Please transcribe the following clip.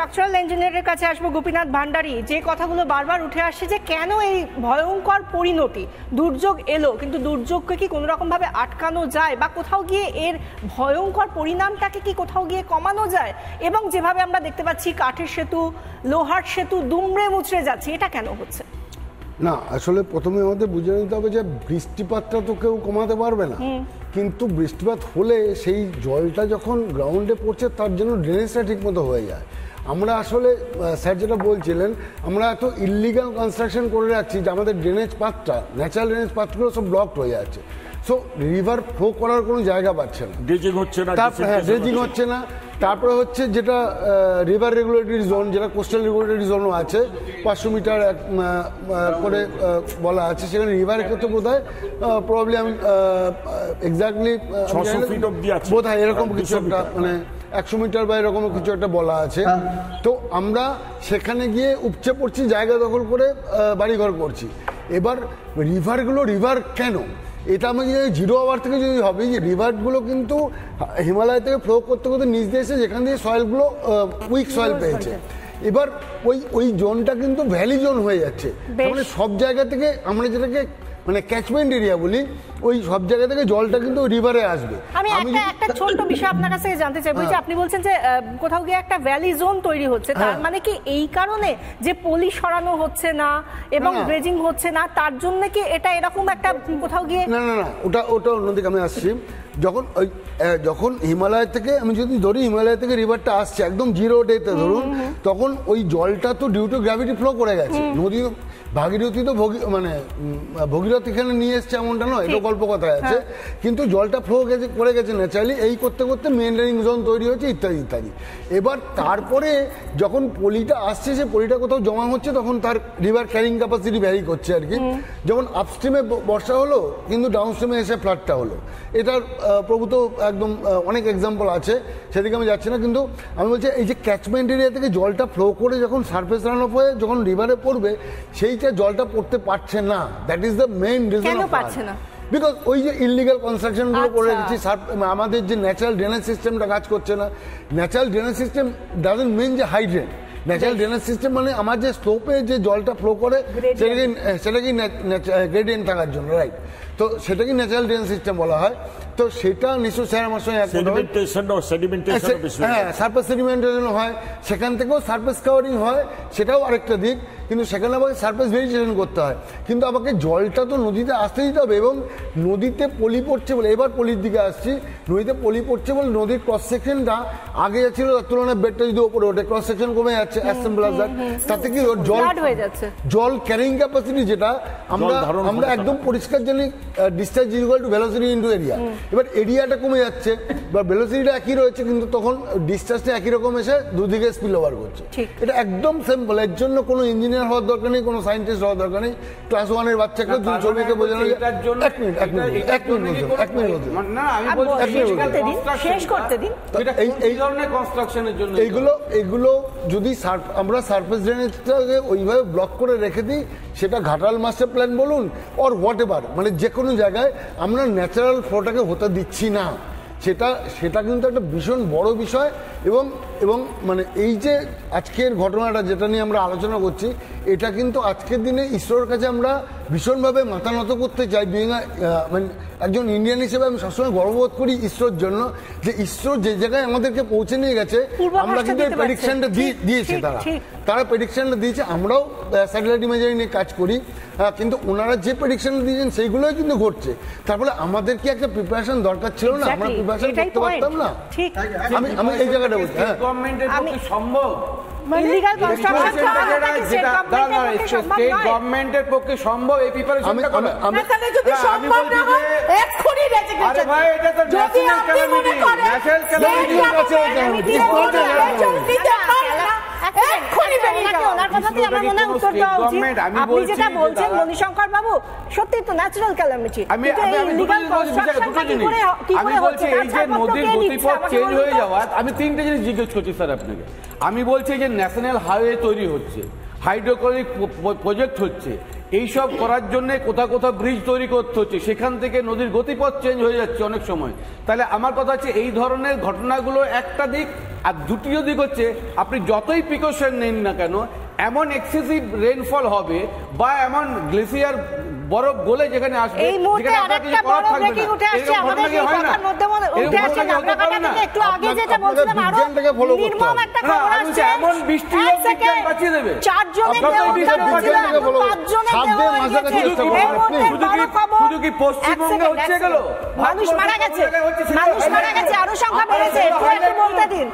Structural ইঞ্জিনিয়ারের কাছে আসবো গোপীনাথ ভান্ডারী। যে কথাগুলো বারবার উঠে আসছে যে কেন এই ভয়ঙ্কর পরিণতি, দুর্যোগ এলো কিন্তু দুর্যোগকে কি কোনো রকম ভাবে আটকানো যায় বা কোথাও গিয়ে এর ভয়ঙ্কর পরিণামটাকে কি কোথাও গিয়ে কমানো যায়, এবং যেভাবে আমরা দেখতে পাচ্ছি কাঠের সেতু, লোহার সেতু দুমড়ে মুচড়ে যাচ্ছে, এটা কেন হচ্ছে? না, আসলে প্রথমে আমাদের বুঝে নিতে হবে যে বৃষ্টিপাতটা তো কেউ কমাতে পারবে না, কিন্তু বৃষ্টিপাত হলে সেই জলটা যখন গ্রাউন্ডে পড়ছে তার জন্য ড্রেনেজটা ঠিকমতো হয়ে যায়। আমরা আসলে স্যার যেটা বলছিলেন, আমরা এত ইললিগাল কনস্ট্রাকশন করে রাখছি যে আমাদের ড্রেনেজ পাথটা, ন্যাচারাল ড্রেনেজ পাথগুলো সব ব্লকড হয়ে যাচ্ছে। সো রিভার ফ্লো করার কোনো জায়গা পাচ্ছে না, ড্রেজিং হচ্ছে না, ড্রেজিং হচ্ছে না। তারপরে হচ্ছে যেটা রিভার রেগুলেটরি জোন, যেটা কোস্টাল রেগুলেটরি জোনও আছে, 500 মিটার করে বলা আছে, সেখানে রিভারের ক্ষেত্রে বোধ হয় প্রবলি আমি এক্স্যাক্টলি বোধ হয় এরকম কিছু একটা, মানে 100 মিটার বা এরকম কিছু একটা বলা আছে। তো আমরা সেখানে গিয়ে উপচে পড়ছি, জায়গা দখল করে বাড়িঘর করছি। এবার রিভারগুলো রিভার কেন, এটা আমাদের জিরো আওয়ার থেকে যদি হবে, যে রিভারগুলো কিন্তু হিমালয় থেকে ফ্লো করতে করতে নিচ দিয়ে এসে যেখান দিয়ে সয়েলগুলো উইক সয়েল পেয়েছে, এবার ওই জোনটা কিন্তু ভ্যালি জোন হয়ে যাচ্ছে। মানে সব জায়গা থেকে আমরা যেটাকে মানে ক্যাচমেন্ট এরিয়া বলি, ওই সব জায়গা থেকে জলটা কিন্তু রিভারে আসবে। আমি একটা ছোট বিষয় আপনার কাছে জানতে চাইবো, যে আপনি বলছেন যে কোথাও গিয়ে একটা ভ্যালি জোন তৈরি হচ্ছে, তার মানে কি এই কারণে যে পলি সরানো হচ্ছে না এবং ড্রেজিং হচ্ছে না, তার জন্য কি এটা এরকম একটা কোথাও গিয়ে? না না না, ওটা অন্যদিকে আমি আসছি। যখন হিমালয় থেকে আমি যদি ধরি, হিমালয় থেকে রিভারটা আসছে একদম জিরো ডেতে ধরুন, তখন ওই জলটা তো ডিউ টু গ্র্যাভিটি ফ্লো করে গেছে। নদী ভাগীরথী তো মানে ভগীরথ এখানে নিয়ে এসছে এমনটা নয়, এটা গল্প কথায় আছে, কিন্তু জলটা ফ্লো করে গেছে ন্যাচারালি। এই করতে করতে মেন ড্রেনিং জোন তৈরি হচ্ছে ইত্যাদি ইত্যাদি। এবার তারপরে যখন পলিটা আসছে, সে পলিটা কোথাও জমা হচ্ছে, তখন তার রিভার ক্যারিং ক্যাপাসিটি ভ্যারি করছে আর কি। যেমন আপস্ট্রিমে বর্ষা হলো কিন্তু ডাউনস্ট্রিমে এসে ফ্লাডটা হলো, এটার প্রভূত একদম অনেক এক্সাম্পল আছে, সেদিকে আমি যাচ্ছি না। কিন্তু আমি বলছি এই যে ক্যাচমেন্ট এরিয়া থেকে জলটা ফ্লো করে যখন সারফেস রান অফ হয়ে যখন রিভারে পড়বে, সেইটা জলটা পড়তে পারছে না। That is the main reason. কেন পারছে না? বিকজ ওই যে ইললিগাল কনস্ট্রাকশনগুলো করে রেখেছি, আমাদের যে ন্যাচারাল ড্রেনেজ সিস্টেমটা কাজ করছে না। Natural drainage system doesn't mean যে high drain. Natural drainage system মানে আমার যে স্লোপে যে জলটা ফ্লো করে সেটাকে গ্রেডিয়েন্ট থাকার জন্য, রাইট? তো সেটাকে ন্যাচারাল ড্রেনেজ সিস্টেম বলা হয়। তো সেটা নিশ্চয় স্যার আমার সঙ্গে সারফেস সেডিমেন্টেশন হয়, সেখান থেকেও সারফেস কাভারিং হয়, সেটাও আরেকটা দিক। কিন্তু সেখানে আমাকে সারফেস ভেরিফিকেশন করতে হয়, কিন্তু আমাকে জলটা তো নদীতে আসতে দিতে হবে। এবং নদীতে পলি পড়ছে বলে, এবার পলির দিকে আসছি, নদীতে পলি পড়ছে বলে নদীর ক্রস সেকশনটা আগে ছিল তার তুলনায় বেডটা যদি ওপরে ওঠে, ক্রস সেকশন কমে যাচ্ছে, তাতে কি জল ক্যারিং ক্যাপাসিটি যেটা আমরা একদম পরিষ্কার জানি, discharge equal to velocity into area. এবার এরিয়াটা কমে যাচ্ছে বা ভেলোসিটিটা একই রয়েছে, কিন্তু তখন ডিসচার্জটা একই রকম এসে দুদিকে স্পিল ওভার করছে। এটা একদম সিম্পল, এর জন্য কোনো ইঞ্জিনিয়ার হওয়ার দরকার নেই, কোনো সায়েন্টিস্ট হওয়ার দরকার নেই। ক্লাস 1 এর বাচ্চাকে দুই ছবিকে বোঝানো যায়। এক মিনিট এইগুলো যদি আমরা সারফেস ড্রেনেজটাকে ওইভাবে ব্লক করে রেখে দিই, সেটা ঘাটাল মাস্টার প্ল্যান বলুন অর হোয়াট এভার, মানে যে কোনো জায়গায় আমরা ন্যাচারাল ফ্লোটাকে হতে দিচ্ছি না, সেটা কিন্তু একটা ভীষণ বড় বিষয়। এবং মানে এই যে আজকের ঘটনাটা যেটা নিয়ে আমরা আলোচনা করছি, এটা কিন্তু আজকের দিনে ইসরোর কাছে আমরা ভীষণভাবে মাথা নত করতে চাই। মানে একজন ইন্ডিয়ান হিসেবে আমি সবসময় গর্ববোধ করি ইসরোর জন্য, যে ইসরো যে জায়গায় আমাদেরকে পৌঁছে নিয়ে গেছে, আমরা কিন্তু এই প্রেডিকশনটা দিয়েছে, তারা প্রেডিকশনটা দিয়েছে। আমরাও স্যাটেলাইট ইমেজারি নিয়ে কাজ করি, কিন্তু ওনারা যে প্রেডিকশনটা দিয়েছেন সেইগুলোই কিন্তু ঘটছে। তারপরে আমাদের কি একটা প্রিপারেশন দরকার ছিল না? আমরা প্রিপারেশন করতে পারতাম না? আমি এই জায়গাটা বলছি, গভর্নমেন্টের পক্ষে সম্ভব, ইলিগাল কনস্ট্রাকশন স্টেট গভর্নমেন্টের পক্ষে সম্ভব এই প্রিপারেশনটা করা। তাহলে যদি সম্ভব না হয় এক্ষুনি রেজিগনেশন। আরে ভাই, এটা তো ন্যাশনাল ক্যালামিটি, ন্যাশনাল ক্যালামিটি আপনি যেটা বলছেন মণিশঙ্কর বাবু, সত্যি তো ন্যাচারাল ক্যালামিটি। আমি বলছি এই যে নদীর গতিপথ চেঞ্জ হয়ে যাওয়া, আমি তিনটে জিনিস জিজ্ঞেস করছি স্যার আপনাকে। আমি বলছি যে ন্যাশনাল হাইওয়ে তৈরি হচ্ছে, হাইড্রোক্লোরিক প্রজেক্ট হচ্ছে, এইসব করার জন্য কোথাও কোথাও ব্রিজ তৈরি করতে হচ্ছে, সেখান থেকে নদীর গতিপথ চেঞ্জ হয়ে যাচ্ছে অনেক সময়। তাহলে আমার কথা হচ্ছে এই ধরনের ঘটনাগুলো একটা দিক, আর দ্বিতীয় দিক হচ্ছে আপনি যতই প্রিকশন নিন না কেন, এমন এক্সেসিভ রেইনফল হবে বা এমন গ্লেসিয়ার বরফ গলে যেখানে আসবে, এই মুহূর্তে যেখানে আপনার আরেকটা কিছু করার বড় থাকবে ব্রেকিং না। উঠে আসছে এরকম আমাদের ঘটনা কি এই হয় না? কথার মধ্যে উঠে আসছে নাগরাকাটা থেকে একটু আগে যেটা বলছিলাম, আরো বিজ্ঞানটাকে follow করতে নির্মম হবে। একটা না, খবর আমি আসছে। এমন বৃষ্টি এক হোক, সেকেন্ড, বিজ্ঞান বাঁচিয়ে দেবে। 4 জনের আপনারা দেহ বিজ্ঞান উদ্ধার হয়েছিল, বিজ্ঞানটাকে follow করুন। 5 জনের 7 দেহ দিন হয়ে মাঝাকাছি গেছে। চেষ্টা এই করুন। মুহূর্তে আপনি- বড় খবর, শুধু কি পশ্চিমবঙ্গে এক হচ্ছে সেকেন্ড, গেল? মানুষ মারা গেছে, হচ্ছে, মানুষ মারা গেছে, আরো সংখ্যা বেড়েছে, একটু বলতে দিন।